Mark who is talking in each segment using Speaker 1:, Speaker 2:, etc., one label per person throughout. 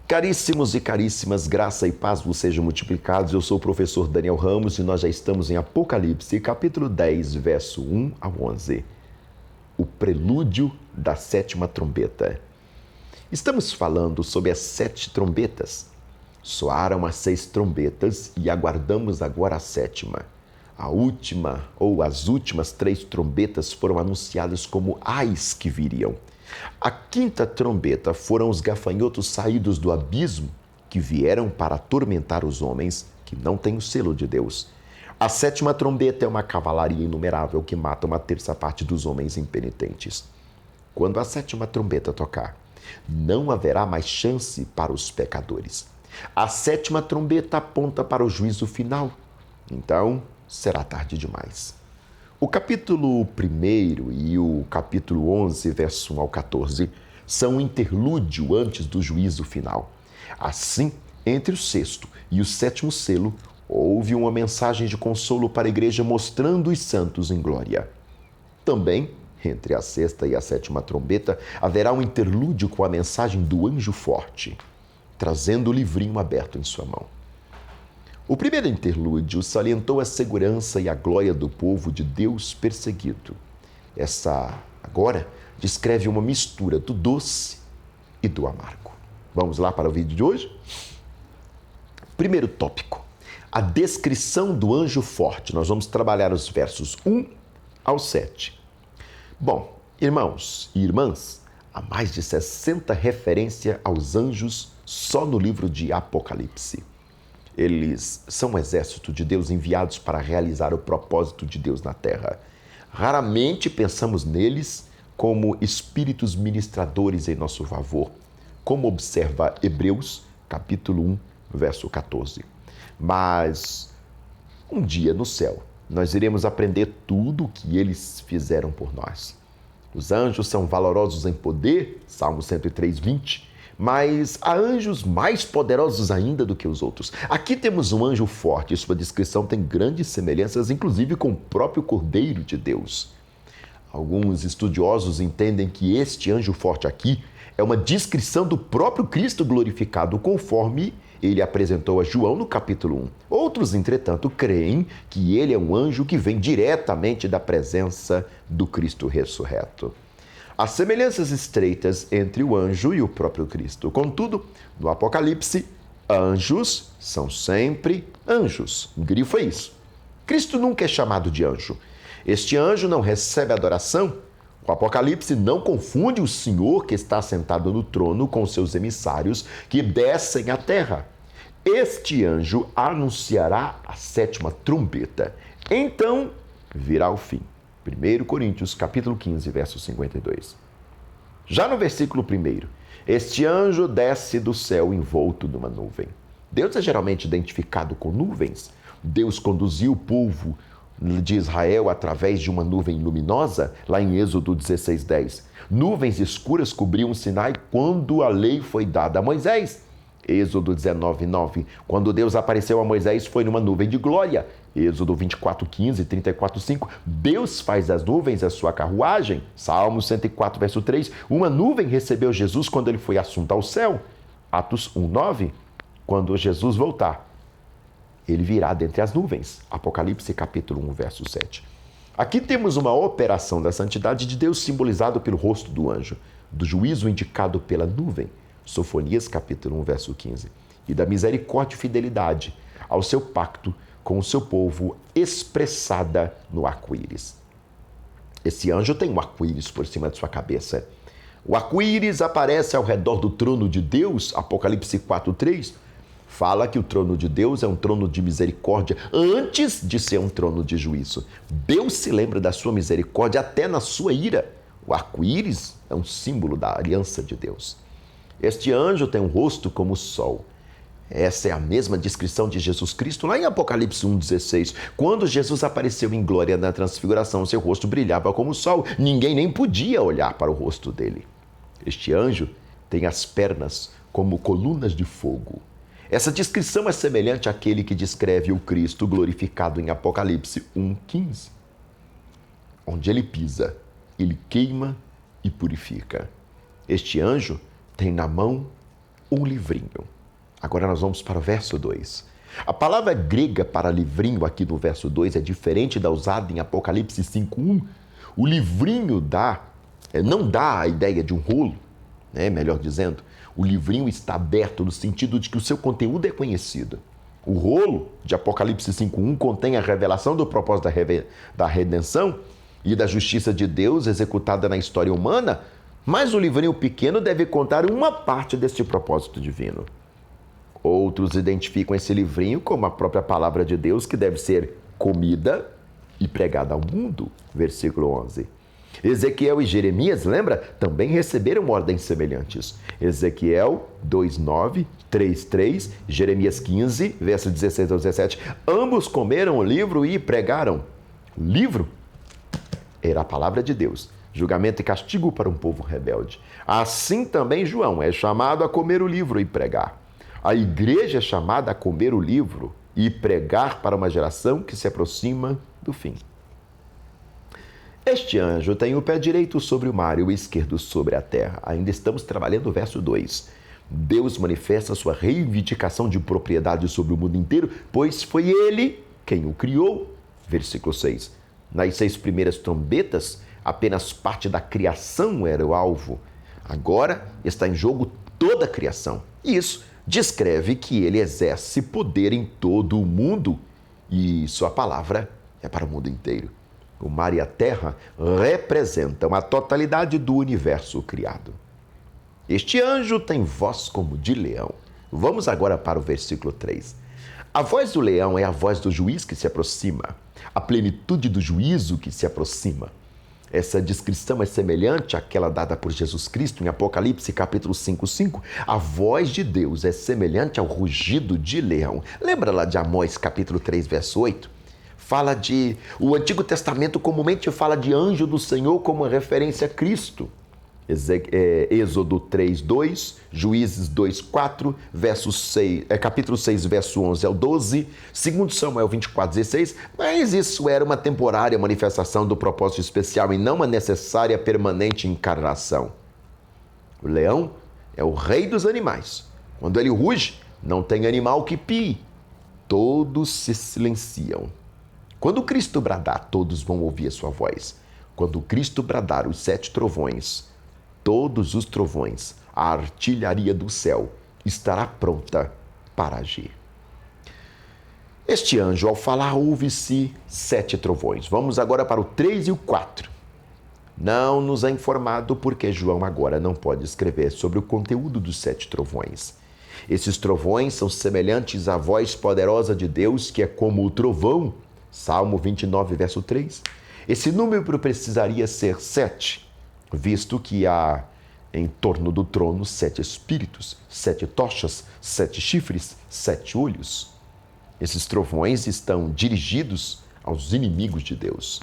Speaker 1: Caríssimos e caríssimas, graça e paz vos sejam multiplicados. Eu sou o professor Daniel Ramos e nós já estamos em Apocalipse, capítulo 10, verso 1 ao 11. O prelúdio da sétima trombeta. Estamos falando sobre as 7 trombetas. Soaram as 6 trombetas e aguardamos agora a sétima. A última, ou as últimas 3 trombetas foram anunciadas como ais que viriam. A 5ª trombeta foram os gafanhotos saídos do abismo que vieram para atormentar os homens que não têm o selo de Deus. A 7ª trombeta é uma cavalaria inumerável que mata 1/3 parte dos homens impenitentes. Quando a 7ª trombeta tocar, não haverá mais chance para os pecadores. A 7ª trombeta aponta para o juízo final. Então, será tarde demais. O capítulo 1 e o capítulo 11, verso 1 ao 14, são um interlúdio antes do juízo final. Assim, entre o 6º e o 7º selo, houve uma mensagem de consolo para a igreja mostrando os santos em glória. Também, entre a 6ª e a 7ª trombeta, haverá um interlúdio com a mensagem do anjo forte, trazendo o livrinho aberto em sua mão. O primeiro interlúdio salientou a segurança e a glória do povo de Deus perseguido. Essa, agora, descreve uma mistura do doce e do amargo. Vamos lá para o vídeo de hoje? Primeiro tópico, a descrição do anjo forte. Nós vamos trabalhar os versos 1 ao 7. Bom, irmãos e irmãs, há mais de 60 referências aos anjos só no livro de Apocalipse. Eles são um exército de Deus enviados para realizar o propósito de Deus na terra. Raramente pensamos neles como espíritos ministradores em nosso favor, como observa Hebreus, capítulo 1, verso 14. Mas um dia no céu, nós iremos aprender tudo o que eles fizeram por nós. Os anjos são valorosos em poder, Salmo 103, 20. Mas há anjos mais poderosos ainda do que os outros. Aqui temos um anjo forte e sua descrição tem grandes semelhanças, inclusive com o próprio Cordeiro de Deus. Alguns estudiosos entendem que este anjo forte aqui é uma descrição do próprio Cristo glorificado, conforme ele apresentou a João no capítulo 1. Outros, entretanto, creem que ele é um anjo que vem diretamente da presença do Cristo ressurreto. Há semelhanças estreitas entre o anjo e o próprio Cristo. Contudo, no Apocalipse, anjos são sempre anjos. O grifo é isso. Cristo nunca é chamado de anjo. Este anjo não recebe adoração. O Apocalipse não confunde o Senhor que está sentado no trono com seus emissários que descem à terra. Este anjo anunciará a 7ª trombeta. Então virá o fim. 1 Coríntios, capítulo 15, verso 52. Já no versículo 1, este anjo desce do céu envolto numa nuvem. Deus é geralmente identificado com nuvens. Deus conduziu o povo de Israel através de uma nuvem luminosa, lá em Êxodo 16, 10. Nuvens escuras cobriam o Sinai quando a lei foi dada a Moisés. Êxodo 19, 9. Quando Deus apareceu a Moisés, foi numa nuvem de glória. Êxodo 24, 15, 34, 5. Deus faz das nuvens a sua carruagem. Salmo 104, verso 3. Uma nuvem recebeu Jesus quando ele foi assunto ao céu. Atos 1, 9. Quando Jesus voltar, ele virá dentre as nuvens. Apocalipse, capítulo 1, verso 7. Aqui temos uma operação da santidade de Deus simbolizado pelo rosto do anjo, do juízo indicado pela nuvem. Sofonias, capítulo 1, verso 15. E da misericórdia e fidelidade ao seu pacto com o seu povo, expressada no arco-íris. Esse anjo tem um arco-íris por cima de sua cabeça. O arco-íris aparece ao redor do trono de Deus, Apocalipse 4:3. Fala que o trono de Deus é um trono de misericórdia antes de ser um trono de juízo. Deus se lembra da sua misericórdia até na sua ira. O arco-íris é um símbolo da aliança de Deus. Este anjo tem um rosto como o sol. Essa é a mesma descrição de Jesus Cristo lá em Apocalipse 1,16. Quando Jesus apareceu em glória na transfiguração, seu rosto brilhava como o sol. Ninguém nem podia olhar para o rosto dele. Este anjo tem as pernas como colunas de fogo. Essa descrição é semelhante àquele que descreve o Cristo glorificado em Apocalipse 1,15. Onde ele pisa, ele queima e purifica. Este anjo tem na mão um livrinho. Agora nós vamos para o verso 2. A palavra grega para livrinho aqui no verso 2 é diferente da usada em Apocalipse 5:1. O livrinho não dá a ideia de um rolo, né? Melhor dizendo, o livrinho está aberto no sentido de que o seu conteúdo é conhecido. O rolo de Apocalipse 5:1 contém a revelação do propósito da redenção e da justiça de Deus executada na história humana, mas o livrinho pequeno deve contar uma parte deste propósito divino. Outros identificam esse livrinho como a própria palavra de Deus, que deve ser comida e pregada ao mundo. Versículo 11. Ezequiel e Jeremias, lembra? Também receberam ordens semelhantes. Ezequiel 2:9, 3:3, Jeremias 15, versos 16 ao 17. Ambos comeram o livro e pregaram. O livro era a palavra de Deus, julgamento e castigo para um povo rebelde. Assim também João é chamado a comer o livro e pregar. A igreja é chamada a comer o livro e pregar para uma geração que se aproxima do fim. Este anjo tem o pé direito sobre o mar e o esquerdo sobre a terra. Ainda estamos trabalhando o verso 2. Deus manifesta sua reivindicação de propriedade sobre o mundo inteiro, pois foi Ele quem o criou. Versículo 6. Nas 6 primeiras trombetas, apenas parte da criação era o alvo. Agora está em jogo toda a criação. Isso descreve que ele exerce poder em todo o mundo e sua palavra é para o mundo inteiro. O mar e a terra representam a totalidade do universo criado. Este anjo tem voz como de leão. Vamos agora para o versículo 3. A voz do leão é a voz do juiz que se aproxima, a plenitude do juízo que se aproxima. Essa descrição é semelhante àquela dada por Jesus Cristo em Apocalipse capítulo 5:5. A voz de Deus é semelhante ao rugido de leão. Lembra lá de Amós capítulo 3, verso 8? O Antigo Testamento comumente fala de anjo do Senhor como referência a Cristo. Êxodo 3:2, Juízes 2:4, capítulo 6, verso 11 ao 12, 2 Samuel 24:16, mas isso era uma temporária manifestação do propósito especial e não uma necessária permanente encarnação. O leão é o rei dos animais. Quando ele ruge, não tem animal que pie. Todos se silenciam. Quando Cristo bradar, todos vão ouvir a sua voz. Quando Cristo bradar os 7 trovões, todos os trovões, a artilharia do céu estará pronta para agir. Este anjo, ao falar, ouve-se 7 trovões. Vamos agora para o 3 e o 4. Não nos é informado porque João agora não pode escrever sobre o conteúdo dos 7 trovões. Esses trovões são semelhantes à voz poderosa de Deus, que é como o trovão. Salmo 29, verso 3. Esse número precisaria ser 7. Visto que há em torno do trono 7 espíritos, 7 tochas, 7 chifres, 7 olhos. Esses trovões estão dirigidos aos inimigos de Deus.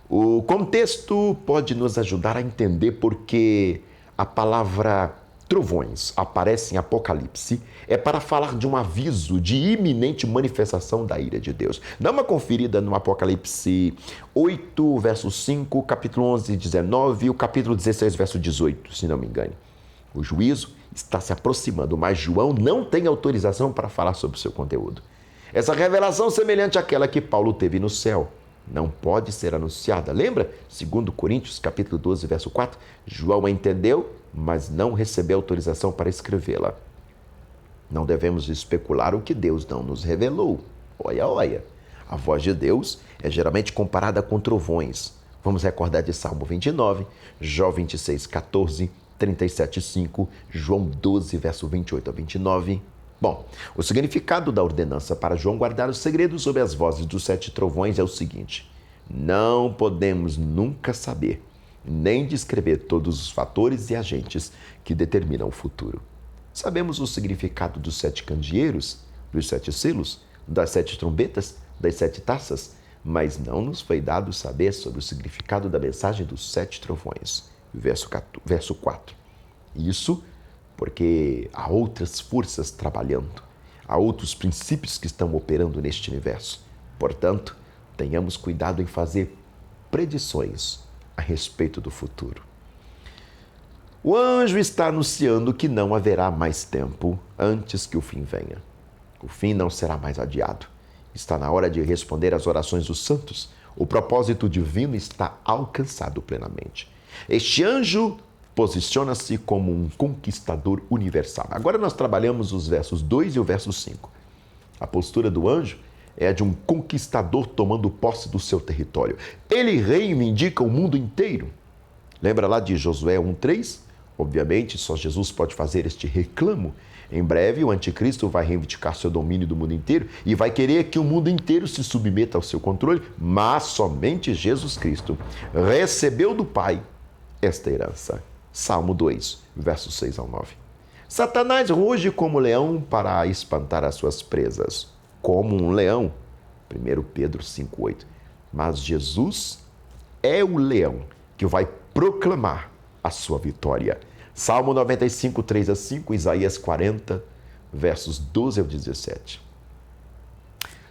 Speaker 1: O contexto pode nos ajudar a entender porque a palavra trovões aparece em Apocalipse é para falar de um aviso de iminente manifestação da ira de Deus. Dá uma conferida no Apocalipse 8, verso 5, capítulo 11, 19 e o capítulo 16, verso 18, se não me engano. O juízo está se aproximando, mas João não tem autorização para falar sobre o seu conteúdo. Essa revelação semelhante àquela que Paulo teve no céu não pode ser anunciada. Lembra? 2 Coríntios, capítulo 12, verso 4. João a entendeu, mas não recebeu autorização para escrevê-la. Não devemos especular o que Deus não nos revelou. Olha. A voz de Deus é geralmente comparada com trovões. Vamos recordar de Salmo 29, Jó 26, 14, 37, 5, João 12, verso 28 a 29. Bom, o significado da ordenança para João guardar o segredo sobre as vozes dos 7 trovões é o seguinte: não podemos nunca saber, nem descrever todos os fatores e agentes que determinam o futuro. Sabemos o significado dos 7 candeeiros, dos 7 selos, das 7 trombetas, das 7 taças, mas não nos foi dado saber sobre o significado da mensagem dos 7 trovões. Verso 4. Isso porque há outras forças trabalhando, há outros princípios que estão operando neste universo. Portanto, tenhamos cuidado em fazer predições a respeito do futuro. O anjo está anunciando que não haverá mais tempo antes que o fim venha. O fim não será mais adiado. Está na hora de responder às orações dos santos. O propósito divino está alcançado plenamente. Este anjo posiciona-se como um conquistador universal. Agora nós trabalhamos os versos 2 e o verso 5. A postura do anjo é a de um conquistador tomando posse do seu território. Ele reivindica o mundo inteiro. Lembra lá de Josué 1:3? Obviamente, só Jesus pode fazer este reclamo. Em breve, o anticristo vai reivindicar seu domínio do mundo inteiro e vai querer que o mundo inteiro se submeta ao seu controle, mas somente Jesus Cristo recebeu do Pai esta herança. Salmo 2, versos 6 ao 9. Satanás ruge como leão para espantar as suas presas. Como um leão. 1 Pedro 5:8. Mas Jesus é o leão que vai proclamar a sua vitória. Salmo 95, 3 a 5, Isaías 40, versos 12 ao 17.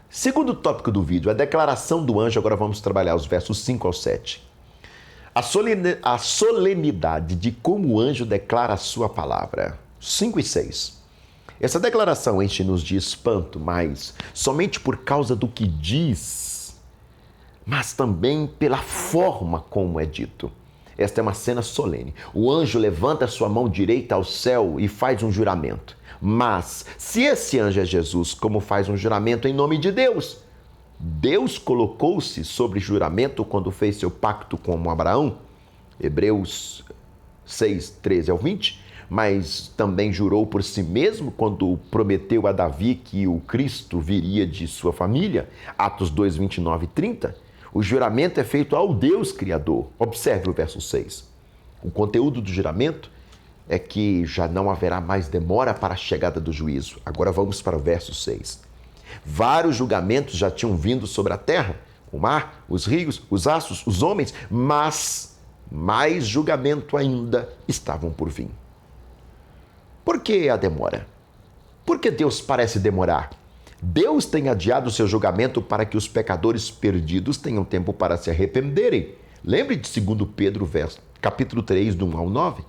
Speaker 1: Segundo tópico do vídeo, a declaração do anjo. Agora vamos trabalhar os versos 5 ao 7. A solenidade de como o anjo declara a sua palavra. 5 e 6. Essa declaração enche-nos de espanto, mas somente por causa do que diz, mas também pela forma como é dito. Esta é uma cena solene. O anjo levanta sua mão direita ao céu e faz um juramento. Mas, se esse anjo é Jesus, como faz um juramento em nome de Deus? Deus colocou-se sobre juramento quando fez seu pacto com Abraão, Hebreus 6, 13 ao 20, mas também jurou por si mesmo quando prometeu a Davi que o Cristo viria de sua família, Atos 2, 29 e 30. O juramento é feito ao Deus Criador. Observe o verso 6. O conteúdo do juramento é que já não haverá mais demora para a chegada do juízo. Agora vamos para o verso 6. Vários julgamentos já tinham vindo sobre a terra, o mar, os rios, os astros, os homens, mas mais julgamento ainda estavam por vir. Por que a demora? Por que Deus parece demorar? Deus tem adiado o seu julgamento para que os pecadores perdidos tenham tempo para se arrependerem. Lembre de 2 Pedro, capítulo 3, do 1 ao 9.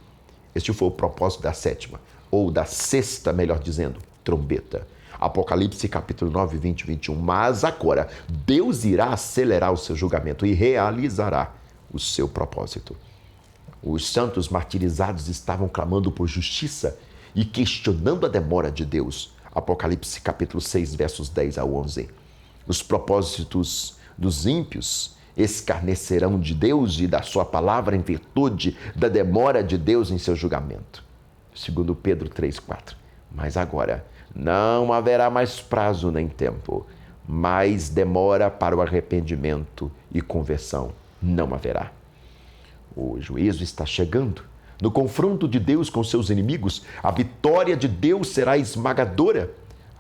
Speaker 1: Este foi o propósito da sétima, ou da sexta, melhor dizendo, trombeta. Apocalipse, capítulo 9, 20 e 21. Mas agora, Deus irá acelerar o seu julgamento e realizará o seu propósito. Os santos martirizados estavam clamando por justiça e questionando a demora de Deus. Apocalipse capítulo 6, versos 10 a 11. Os propósitos dos ímpios escarnecerão de Deus e da sua palavra em virtude da demora de Deus em seu julgamento. 2 Pedro 3, 4. Mas agora não haverá mais prazo nem tempo, mais demora para o arrependimento e conversão não haverá. O juízo está chegando. No confronto de Deus com seus inimigos, a vitória de Deus será esmagadora.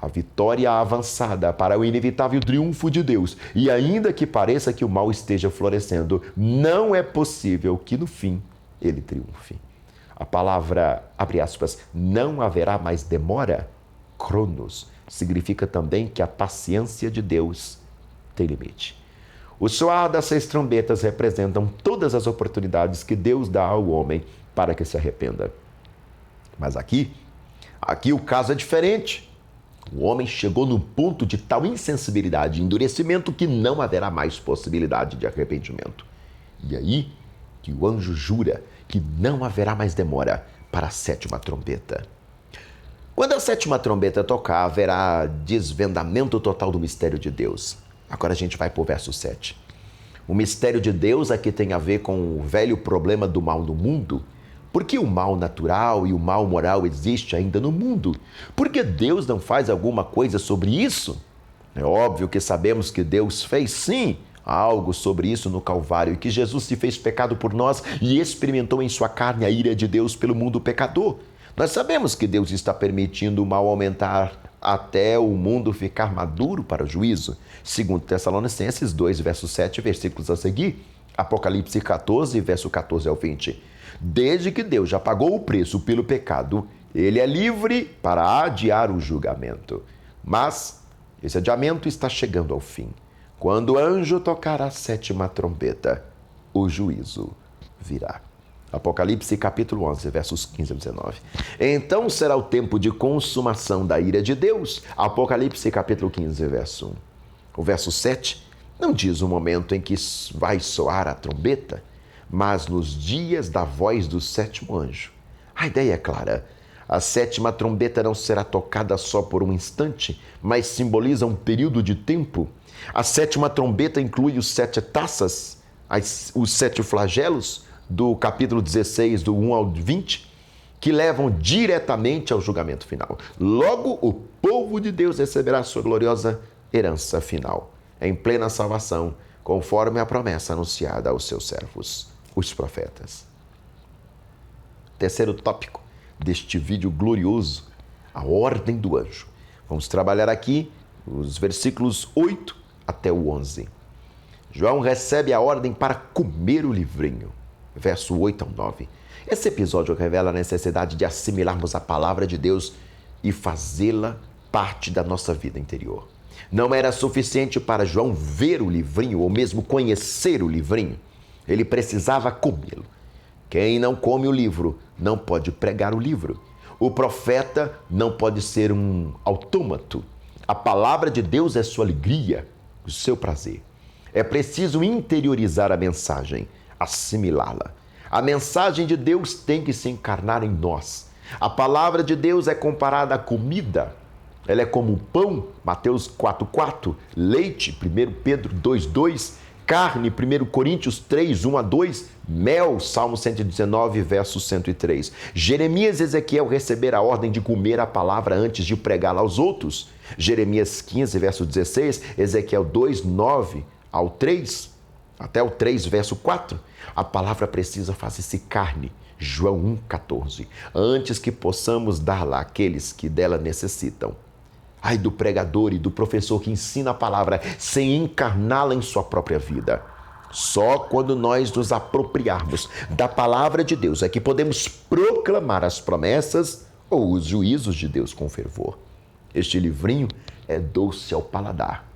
Speaker 1: A vitória avançada para o inevitável triunfo de Deus. E ainda que pareça que o mal esteja florescendo, não é possível que no fim ele triunfe. A palavra, abre aspas, não haverá mais demora, cronos, significa também que a paciência de Deus tem limite. O soar das 6 trombetas representam todas as oportunidades que Deus dá ao homem para que se arrependa. Mas aqui o caso é diferente. O homem chegou num ponto de tal insensibilidade e endurecimento que não haverá mais possibilidade de arrependimento. E aí que o anjo jura que não haverá mais demora para a 7ª trombeta. Quando a 7ª trombeta tocar, haverá desvendamento total do mistério de Deus. Agora a gente vai para o verso 7. O mistério de Deus aqui tem a ver com o velho problema do mal no mundo. Por que o mal natural e o mal moral existe ainda no mundo? Por que Deus não faz alguma coisa sobre isso? É óbvio que sabemos que Deus fez, sim, algo sobre isso no Calvário e que Jesus se fez pecado por nós e experimentou em sua carne a ira de Deus pelo mundo pecador. Nós sabemos que Deus está permitindo o mal aumentar até o mundo ficar maduro para o juízo. Segundo Tessalonicenses 2, verso 7, versículos a seguir. Apocalipse 14, verso 14 ao 20. Desde que Deus já pagou o preço pelo pecado, ele é livre para adiar o julgamento. Mas esse adiamento está chegando ao fim. Quando o anjo tocar a 7ª trombeta, o juízo virá. Apocalipse capítulo 11, versos 15 a 19. Então será o tempo de consumação da ira de Deus. Apocalipse capítulo 15, verso 1. O verso 7 não diz o momento em que vai soar a trombeta, mas nos dias da voz do sétimo anjo. A ideia é clara. A sétima trombeta não será tocada só por um instante, mas simboliza um período de tempo. A sétima trombeta inclui os 7 taças, os 7 flagelos, do capítulo 16, do 1 ao 20, que levam diretamente ao julgamento final. Logo, o povo de Deus receberá sua gloriosa herança final, em plena salvação, conforme a promessa anunciada aos seus servos, os profetas. Terceiro tópico deste vídeo glorioso, a ordem do anjo. Vamos trabalhar aqui os versículos 8 até o 11. João recebe a ordem para comer o livrinho. Verso 8 ao 9. Esse episódio revela a necessidade de assimilarmos a palavra de Deus e fazê-la parte da nossa vida interior. Não era suficiente para João ver o livrinho ou mesmo conhecer o livrinho. Ele precisava comê-lo. Quem não come o livro não pode pregar o livro. O profeta não pode ser um autômato. A palavra de Deus é sua alegria, o seu prazer. É preciso interiorizar a mensagem, assimilá-la. A mensagem de Deus tem que se encarnar em nós. A palavra de Deus é comparada à comida. Ela é como pão, Mateus 4:4, leite, 1 Pedro 2:2, carne, 1 Coríntios 3, 1 a 2, mel, Salmo 119, verso 103. Jeremias e Ezequiel receberam a ordem de comer a palavra antes de pregá-la aos outros. Jeremias 15, verso 16, Ezequiel 2, 9 ao 3, até o 3, verso 4. A palavra precisa fazer-se carne. João 1,14. Antes que possamos dá-la àqueles que dela necessitam. Ai do pregador e do professor que ensina a palavra sem encarná-la em sua própria vida. Só quando nós nos apropriarmos da palavra de Deus é que podemos proclamar as promessas ou os juízos de Deus com fervor. Este livrinho é doce ao paladar,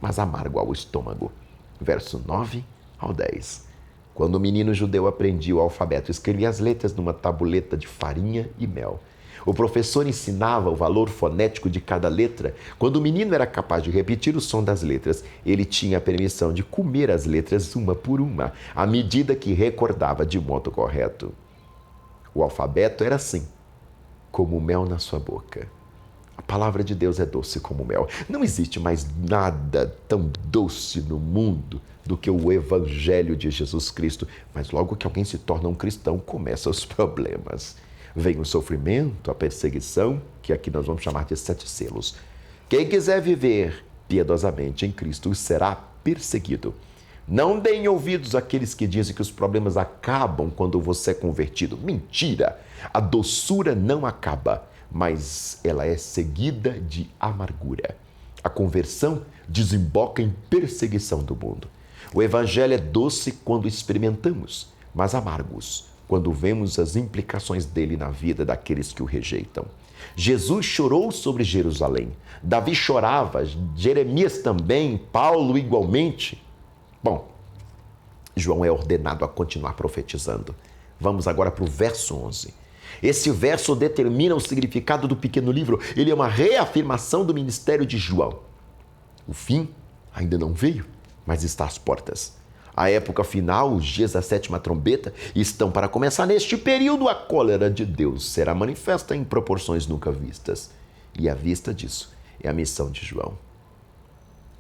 Speaker 1: mas amargo ao estômago. Verso 9 ao 10. Quando o menino judeu aprendia o alfabeto, escrevia as letras numa tabuleta de farinha e mel. O professor ensinava o valor fonético de cada letra. Quando o menino era capaz de repetir o som das letras, ele tinha a permissão de comer as letras uma por uma, à medida que recordava de modo correto. O alfabeto era assim, como mel na sua boca. A palavra de Deus é doce como mel. Não existe mais nada tão doce no mundo do que o Evangelho de Jesus Cristo. Mas logo que alguém se torna um cristão, começam os problemas. Vem o sofrimento, a perseguição, que aqui nós vamos chamar de 7 selos. Quem quiser viver piedosamente em Cristo será perseguido. Não deem ouvidos àqueles que dizem que os problemas acabam quando você é convertido. Mentira! A doçura não acaba, mas ela é seguida de amargura. A conversão desemboca em perseguição do mundo. O Evangelho é doce quando experimentamos, mas amargos quando vemos as implicações dele na vida daqueles que o rejeitam. Jesus chorou sobre Jerusalém. Davi chorava, Jeremias também, Paulo igualmente. Bom, João é ordenado a continuar profetizando. Vamos agora para o verso 11. Esse verso determina o significado do pequeno livro. Ele é uma reafirmação do ministério de João. O fim ainda não veio, mas está às portas. A época final, os dias da 7ª trombeta, estão para começar. Neste período, a cólera de Deus será manifesta em proporções nunca vistas. E à vista disso é a missão de João.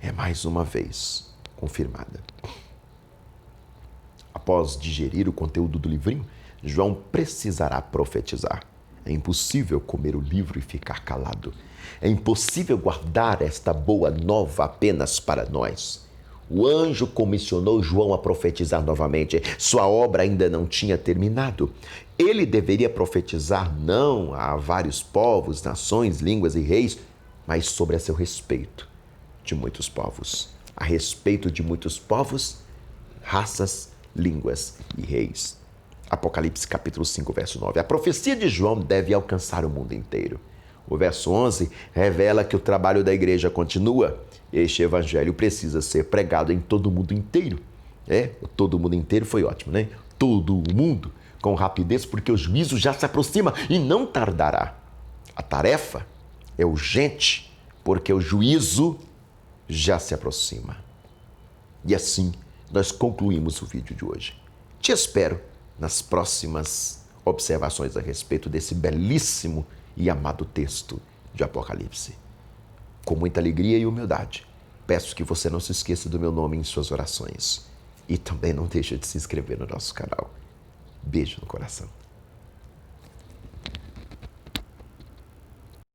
Speaker 1: É mais uma vez confirmada. Após digerir o conteúdo do livrinho, João precisará profetizar. É impossível comer o livro e ficar calado. É impossível guardar esta boa nova apenas para nós. O anjo comissionou João a profetizar novamente. Sua obra ainda não tinha terminado. Ele deveria profetizar não a vários povos, nações, línguas e reis, mas sobre a seu respeito de muitos povos. A respeito de muitos povos, raças, línguas e reis. Apocalipse capítulo 5, verso 9. A profecia de João deve alcançar o mundo inteiro. O verso 11 revela que o trabalho da igreja continua. Este evangelho precisa ser pregado em todo o mundo inteiro. Todo o mundo inteiro foi ótimo, né? Todo o mundo. com rapidez, porque o juízo já se aproxima e não tardará. A tarefa é urgente, porque o juízo já se aproxima. E assim nós concluímos o vídeo de hoje. Te espero nas próximas observações a respeito desse belíssimo e amado texto de Apocalipse. Com muita alegria e humildade, peço que você não se esqueça do meu nome em suas orações. E também não deixe de se inscrever no nosso canal. Beijo no coração.